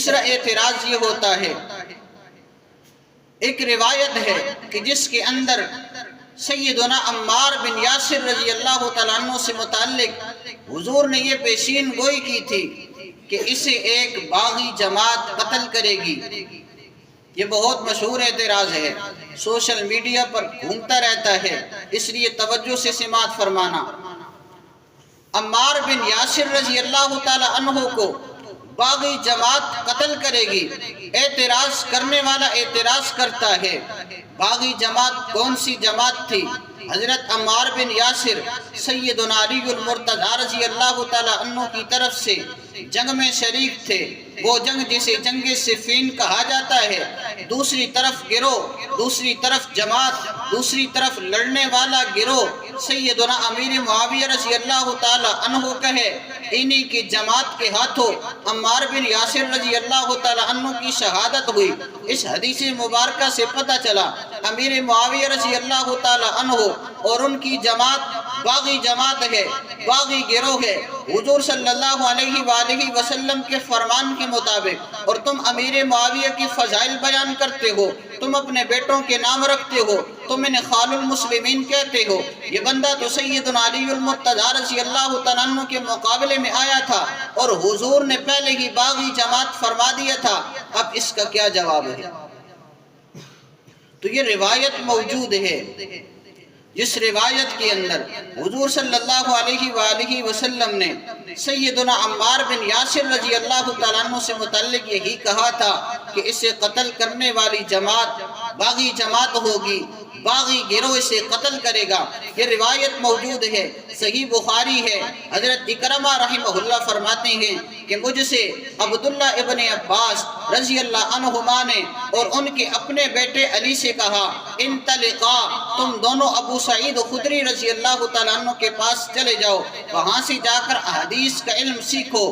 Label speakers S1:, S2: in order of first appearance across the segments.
S1: دوسرا اعتراض یہ ہوتا ہے، ایک روایت ہے کہ جس کے اندر سیدنا عمار بن یاسر رضی اللہ تعالیٰ عنہ سے متعلق حضور نے یہ پیشین گوئی کی تھی کہ اسے ایک باغی جماعت قتل کرے گی۔ یہ بہت مشہور اعتراض ہے، سوشل میڈیا پر گھومتا رہتا ہے، اس لیے توجہ سے سماعت فرمانا۔ عمار بن یاسر رضی اللہ تعالیٰ عنہ کو باغی جماعت قتل کرے گی۔ اعتراض کرنے والا اعتراض کرتا ہے، باغی جماعت کون سی جماعت تھی؟ حضرت عمار بن یاسر سیدنا علی المرتضی رضی اللہ تعالیٰ عنہ کی طرف سے جنگ میں شریک تھے، وہ جنگ جسے جنگ صفین کہا جاتا ہے۔ دوسری طرف گروہ، دوسری طرف جماعت، دوسری طرف لڑنے والا گروہ سیدنا امیر معاویہ رضی اللہ تعالیٰ عنہ کا ہے۔ انہی کی جماعت کے ہاتھوں عمار بن یاسر رضی اللہ تعالیٰ عنہ کی شہادت ہوئی۔ اس حدیث مبارکہ سے پتہ چلا امیر معاویہ رضی اللہ تعالیٰ عنہ اور ان کی جماعت باغی جماعت ہے، باغی گروہ ہے، حضور صلی اللہ علیہ وآلہ وسلم کے فرمان کے مطابق۔ اور تم امیر معاویہ کی فضائل بیان کرتے ہو، تم اپنے بیٹوں کے نام رکھتے ہو، تم انہیں خال المسلمین کہتے ہو۔ یہ بندہ تو سیدنا علی المرتضی رضی اللہ تعالیٰ عنہ کے مقابلے میں آیا تھا اور حضور نے پہلے ہی باغی جماعت فرما دیا تھا، اب اس کا کیا جواب ہے؟ تو یہ روایت موجود ہے، جس روایت کے اندر حضور صلی اللہ علیہ وآلہ وسلم نے سیدنا عمار بن یاسر رضی اللہ تعالیٰ عنہ سے متعلق یہی کہا تھا کہ اسے قتل کرنے والی جماعت باغی جماعت ہوگی، باغی گروہ اسے قتل کرے گا۔ یہ روایت موجود ہے، صحیح بخاری ہے۔ حضرت اکرمہ رحمہ اللہ فرماتے ہیں کہ مجھ سے عبداللہ ابن عباس رضی اللہ عنہما نے اور ان کے اپنے بیٹے علی سے کہا، انطلقا، تم دونوں ابو سعید خدری رضی اللہ تعالیٰ عنہ کے پاس چلے جاؤ، وہاں سے جا کر احادیث کا علم سیکھو۔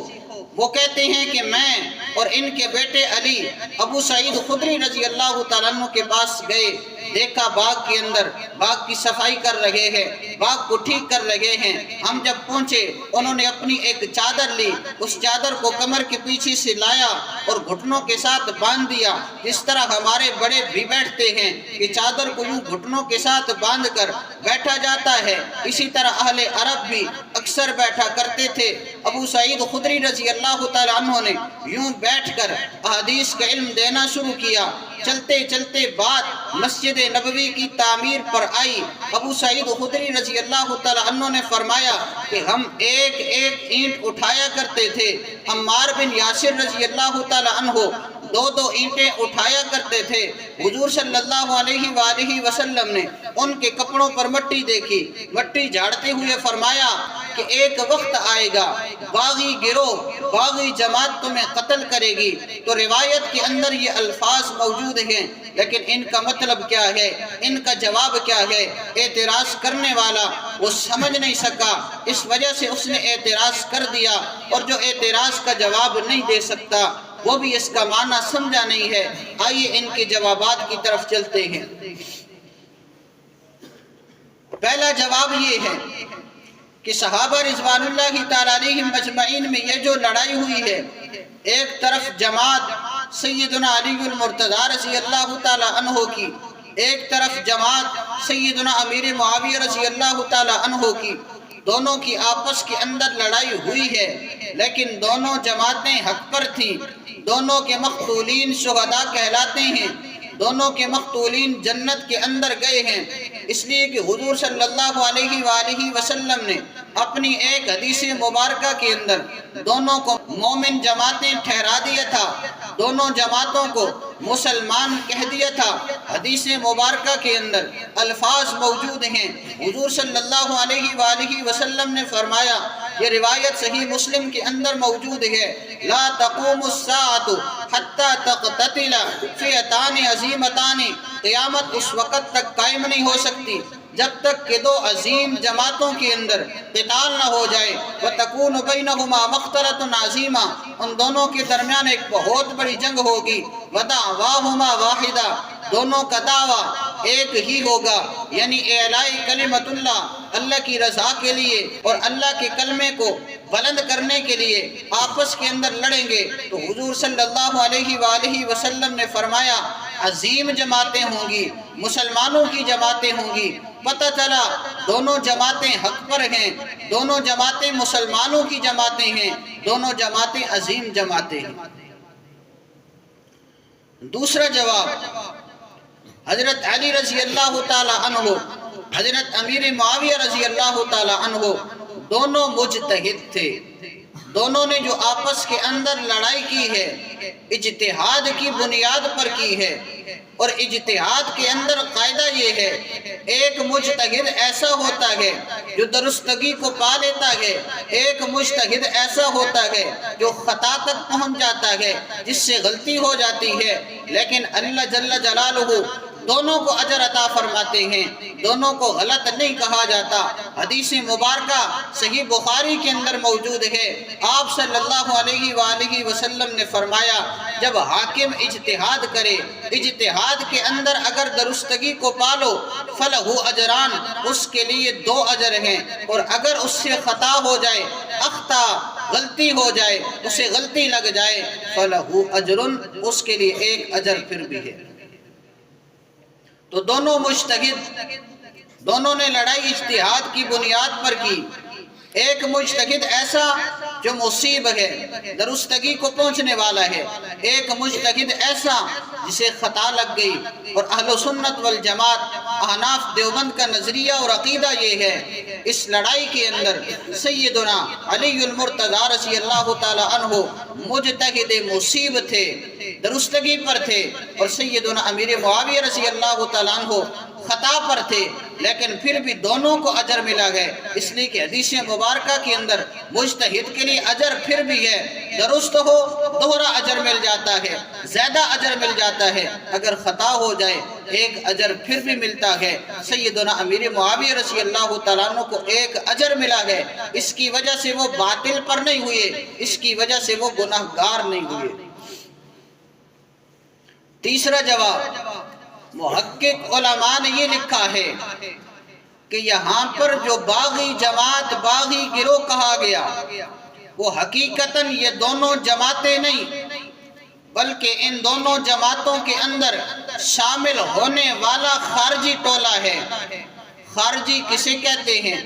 S1: وہ کہتے ہیں کہ میں اور ان کے بیٹے علی ابو سعید خدری رضی اللہ تعالیٰ عنہ کے پاس گئے، دیکھا باغ کے اندر باغ کی صفائی کر رہے ہیں، باغ کو ٹھیک کر رہے ہیں۔ ہم جب پہنچے انہوں نے اپنی ایک چادر لی، اس چادر کو کمر کے پیچھے سے لایا اور گھٹنوں کے ساتھ باندھ دیا، جس طرح ہمارے بڑے بھی بیٹھتے ہیں کہ چادر کو یوں گھٹنوں کے ساتھ باندھ کر بیٹھا جاتا ہے، اسی طرح اہل عرب بھی اکثر بیٹھا کرتے تھے۔ ابو سعید خدری رضی اللہ تعالیٰ عنہ نے یوں بیٹھ کر احادیث کا علم دینا شروع کیا۔ چلتے چلتے بات مسجد نبوی کی تعمیر پر آئی۔ ابو سعید خدری رضی اللہ تعالیٰ عنہ نے فرمایا کہ ہم ایک ایک اینٹ اٹھایا کرتے تھے، عمار بن یاسر رضی اللہ تعالیٰ عنہ دو دو اینٹیں اٹھایا کرتے تھے۔ حضور صلی اللہ علیہ وآلہ وسلم نے ان کے کپڑوں پر مٹی دیکھی، مٹی جھاڑتے ہوئے فرمایا کہ ایک وقت آئے گا باغی گروہ باغی جماعت تمہیں قتل کرے گی۔ تو روایت کے اندر یہ الفاظ موجود ہیں، لیکن ان کا مطلب کیا ہے، ان کا جواب کیا ہے؟ اعتراض کرنے والا وہ سمجھ نہیں سکا، اس وجہ سے اس نے اعتراض کر دیا، اور جو اعتراض کا جواب نہیں دے سکتا وہ بھی اس کا معنی سمجھا نہیں ہے۔ آئیے ان کے جوابات کی طرف چلتے ہیں۔ پہلا جواب یہ ہے کہ صحابہ رضوان اللہ تعالیٰ علیہم اجمعین میں یہ جو لڑائی ہوئی ہے، ایک طرف جماعت سیدنا علی المرتضی رضی اللہ تعالیٰ عنہ کی، ایک طرف جماعت سیدنا امیر معاویہ رضی اللہ تعالیٰ عنہ کی، دونوں کی آپس کے اندر لڑائی ہوئی ہے، لیکن دونوں جماعتیں حق پر تھیں، دونوں کے مقتولین شہداء کہلاتے ہیں، دونوں کے مقتولین جنت کے اندر گئے ہیں، اس لیے کہ حضور صلی اللہ علیہ وآلہ وسلم نے اپنی ایک حدیث مبارکہ کے اندر دونوں کو مومن جماعتیں ٹھہرا دیا تھا، دونوں جماعتوں کو مسلمان کہہ دیا تھا۔ حدیث مبارکہ کے اندر الفاظ موجود ہیں، حضور صلی اللہ علیہ وآلہ وسلم نے فرمایا، یہ روایت صحیح مسلم کے اندر موجود ہے، لا تقوم الساعة حتی تقتتل فئتان عظیمتان، قیامت اس وقت تک قائم نہیں ہو سکتی جب تک کہ دو عظیم جماعتوں کے اندر قتال نہ ہو جائے، وَتَكُونُ بَيْنَهُمَا مَقْتَلَةٌ عَظِيمَةٌ، ان دونوں کے درمیان ایک بہت بڑی جنگ ہوگی، وَدَعْوَاهُمَا وَاحِدَةٌ، دونوں کا دعویٰ ایک ہی ہوگا، یعنی اعلاء کلمت اللہ، اللہ کی رضا کے لیے اور اللہ کے کلمے کو بلند کرنے کے لیے آپس کے اندر لڑیں گے، تو حضور صلی اللہ علیہ وآلہ وسلم نے فرمایا عظیم جماعتیں ہوں گی، مسلمانوں کی جماعتیں ہوں گی۔ پتہ چلا دونوں جماعتیں حق پر ہیں، دونوں جماعتیں مسلمانوں کی جماعتیں ہیں، دونوں جماعتیں عظیم جماعتیں ہیں۔ دوسرا جواب، حضرت علی رضی اللہ تعالی عنہ، حضرت امیر معاویہ رضی اللہ تعالی عنہ دونوں مجتہد تھے۔ دونوں نے جو آپس کے اندر لڑائی کی ہے اجتہاد کی بنیاد پر کی ہے، اور اجتہاد کے اندر قاعدہ یہ ہے ایک مجتہد ایسا ہوتا ہے جو درستگی کو پا لیتا ہے، ایک مجتہد ایسا ہوتا ہے جو خطا تک پہنچ جاتا ہے، جس سے غلطی ہو جاتی ہے، لیکن اللہ جل جلالہ دونوں کو اجر عطا فرماتے ہیں، دونوں کو غلط نہیں کہا جاتا۔ حدیث مبارکہ صحیح بخاری کے اندر موجود ہے، آپ صلی اللہ علیہ وآلہ وسلم نے فرمایا جب حاکم اجتہاد کرے، اجتہاد کے اندر اگر درستگی کو پالو فلہ اجران، اس کے لیے 2 اجر ہیں، اور اگر اس سے خطا ہو جائے، اخطا غلطی ہو جائے، اسے غلطی لگ جائے، فلہ اجرن، اس کے لیے 1 اجر پھر بھی ہے۔ تو دونوں مجتہد، دونوں نے لڑائی اجتہاد کی بنیاد پر کی۔ ایک مجتہد ایسا جو مصیب ہے، درستگی کو پہنچنے والا ہے، ایک مجتہد ایسا جسے خطا لگ گئی۔ اور اہل سنت والجماعت احناف دیوبند کا نظریہ اور عقیدہ یہ ہے، اس لڑائی کے اندر سیدنا علی المرتضی رضی اللہ تعالی عنہ مجتہد مصیب تھے، درستگی پر تھے، اور سیدنا امیر معاویہ رضی اللہ تعالی عنہ خطا پر تھے، لیکن پھر بھی دونوں کو اجر ملا گئے، اس لیے کہ حدیث مبارکہ کے اندر مجتہد کے لیے اجر پھر بھی ہے، درست ہو دوہرا اجر مل جاتا ہے، زیادہ اجر مل جاتا ہے، اگر خطا ہو جائے 1 اجر پھر بھی ملتا ہے۔ سیدنا امیر معاویہ رضی اللہ تعالیٰ عنہ کو 1 اجر ملا ہے، اس کی وجہ سے وہ باطل پر نہیں ہوئے، اس کی وجہ سے وہ گناہگار نہیں ہوئے۔ تیسرا جواب، محقق علماء نے یہ لکھا ہے کہ یہاں پر جو باغی جماعت، باغی گروہ کہا گیا، وہ حقیقتاً یہ دونوں جماعتیں نہیں، بلکہ ان دونوں جماعتوں کے اندر شامل ہونے والا خارجی ٹولہ ہے۔ خارجی کسے کہتے ہیں؟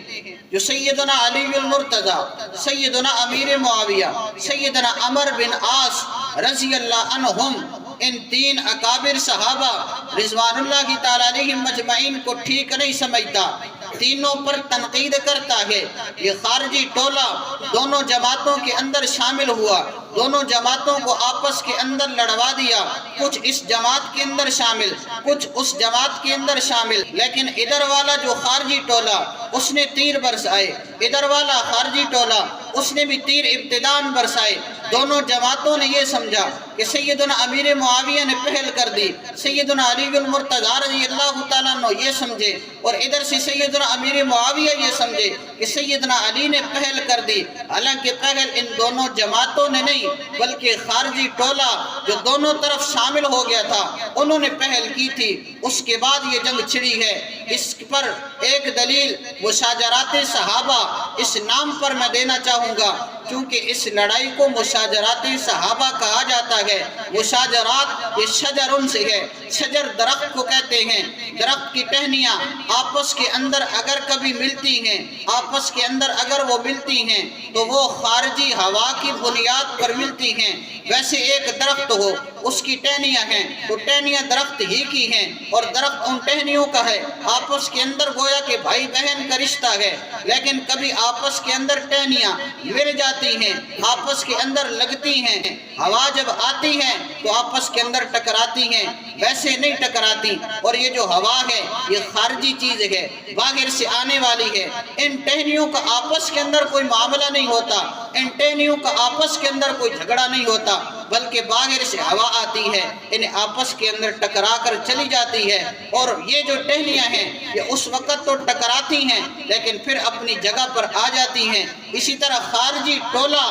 S1: جو سیدنا علی المرتضی، سیدنا امیر معاویہ، سیدنا عمر بن عاص رضی اللہ عنہم، ان 3 اکابر صحابہ رضوان اللہ تعالیٰ علیہم مجمعین کو ٹھیک نہیں سمجھتا، تینوں پر تنقید کرتا ہے۔ یہ خارجی ٹولہ دونوں جماعتوں کے اندر شامل ہوا، دونوں جماعتوں کو آپس کے اندر لڑوا دیا، کچھ اس جماعت کے اندر شامل، کچھ اس جماعت کے اندر شامل، لیکن ادھر والا جو خارجی ٹولہ اس نے تیر برسائے، ادھر والا خارجی ٹولہ اس نے بھی تیر ابتدان برسائے۔ دونوں جماعتوں نے یہ سمجھا کہ سیدنا امیر معاویہ نے پہل کر دی، سیدنا علی المرتضی رضی اللہ تعالیٰ عنہ یہ سمجھے، اور ادھر سے سیدنا امیر معاویہ یہ سمجھے کہ سیدنا علی نے پہل کر دی، حالانکہ پہل ان دونوں جماعتوں نے نہیں بلکہ خارجی ٹولہ جو دونوں طرف شامل ہو گیا تھا انہوں نے پہل کی تھی۔ اس کے بعد یہ جنگ چھڑی ہے۔ اس پر ایک دلیل مشاجرات صحابہ اس نام پر میں دینا چاہوں گا، کیونکہ اس لڑائی کو مشاجرات صحابہ کہا جاتا ہے۔ مشاجرات یہ شجرن سے ہے، شجر درخت کو کہتے ہیں، درخت کی ٹہنیاں آپس کے اندر اگر کبھی ملتی ہیں، آپس کے اندر اگر وہ ملتی ہیں تو وہ خارجی ہوا کی بنیاد پر ملتی ہیں۔ ویسے ایک درخت ہو، اس کی ٹہنیاں ہیں تو ٹہنیاں درخت ہی کی ہیں، اور درخت ان ٹہنیوں کا ہے، آپس کے اندر گویا کہ بھائی بہن کا رشتہ ہے، لیکن کبھی آپس کے اندر ٹہنیاں مل جاتی ہیں، آپس کے اندر لگتی ہیں، ہوا جب آتی ہے تو آپس کے اندر ٹکراتی ہیں، ویسے نہیں ٹکراتی۔ اور یہ جو ہوا ہے یہ خارجی چیز ہے، باہر سے آنے والی ہے۔ ان ٹہنیوں کا آپس کے اندر کوئی معاملہ نہیں ہوتا، ان ٹہنیوں کا آپس کے اندر کوئی جھگڑا نہیں ہوتا، بلکہ باہر سے ہوا آتی ہے، انہیں آپس کے اندر ٹکرا کر چلی جاتی ہے۔ اور یہ جو ٹہنیاں ہیں یہ اس وقت تو ٹکراتی ہیں لیکن پھر اپنی جگہ پر آ جاتی ہیں۔ اسی طرح خارجی ٹولہ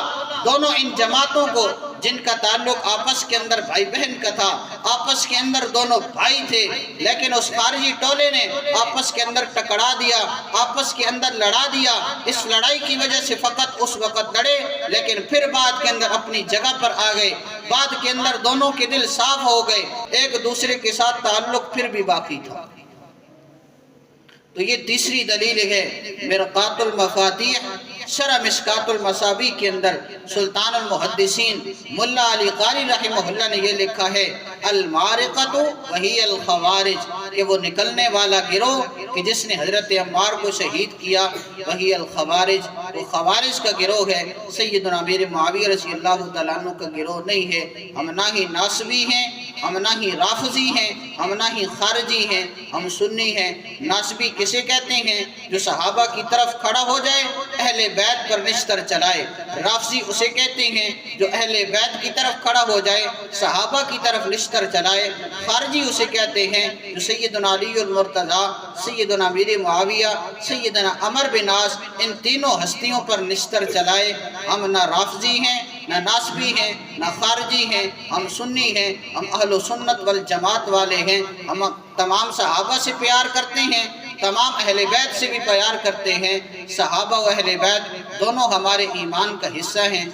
S1: دونوں ان جماعتوں کو جن کا تعلق آپس کے اندر بھائی بہن کا تھا، آپس کے اندر دونوں بھائی تھے، لیکن اس خارجی ٹولے نے آپس کے اندر ٹکرا دیا، آپس کے اندر لڑا دیا۔ اس لڑائی کی وجہ سے فقط اس وقت لڑے، لیکن پھر بعد کے اندر اپنی جگہ پر آ گئے، بعد کے اندر دونوں کے دل صاف ہو گئے، ایک دوسرے کے ساتھ تعلق پھر بھی باقی تھا۔ تو یہ تیسری دلیل ہے۔ مرقات المفاتیح شرح مشکات المصابیح کے اندر سلطان المحدثین ملا علی قاری رحمہ اللہ نے یہ لکھا ہے، المارقۃ وہی الخوارج، کہ وہ نکلنے والا گروہ کہ جس نے حضرت عمار کو شہید کیا، وہی الخوارج، وہ خوارج کا گروہ ہے، سیدنا امیر معاویہ رضی اللہ تعالیٰ عنہ کا گروہ نہیں ہے۔ ہم نہ ہی ناصبی ہیں، ہم نہ ہی رافضی ہیں، ہم نہ ہی خارجی ہیں، ہم سنی ہیں۔ ناصبی کسے کہتے ہیں؟ جو صحابہ کی طرف کھڑا ہو جائے، اہل بیت پر نشتر چلائے۔ رافضی اسے کہتے ہیں جو اہل بیت کی طرف کھڑا ہو جائے، صحابہ کی طرف نشتر چلائے۔ خارجی اسے کہتے ہیں جو سیدنا علی المرتضیٰ، سیدنا امیر معاویہ، سیدنا عمر بن عاص، ان تینوں ہستیوں پر نشتر چلائے۔ ہم نہ رافضی ہیں، نہ ناصبی ہیں، نہ خارجی ہیں، ہم سنی ہیں، ہم اہل سنت والجماعت والے ہیں۔ ہم تمام صحابہ سے پیار کرتے ہیں، تمام اہل بیت سے بھی پیار کرتے ہیں۔ صحابہ و اہل بیت دونوں ہمارے ایمان کا حصہ ہیں۔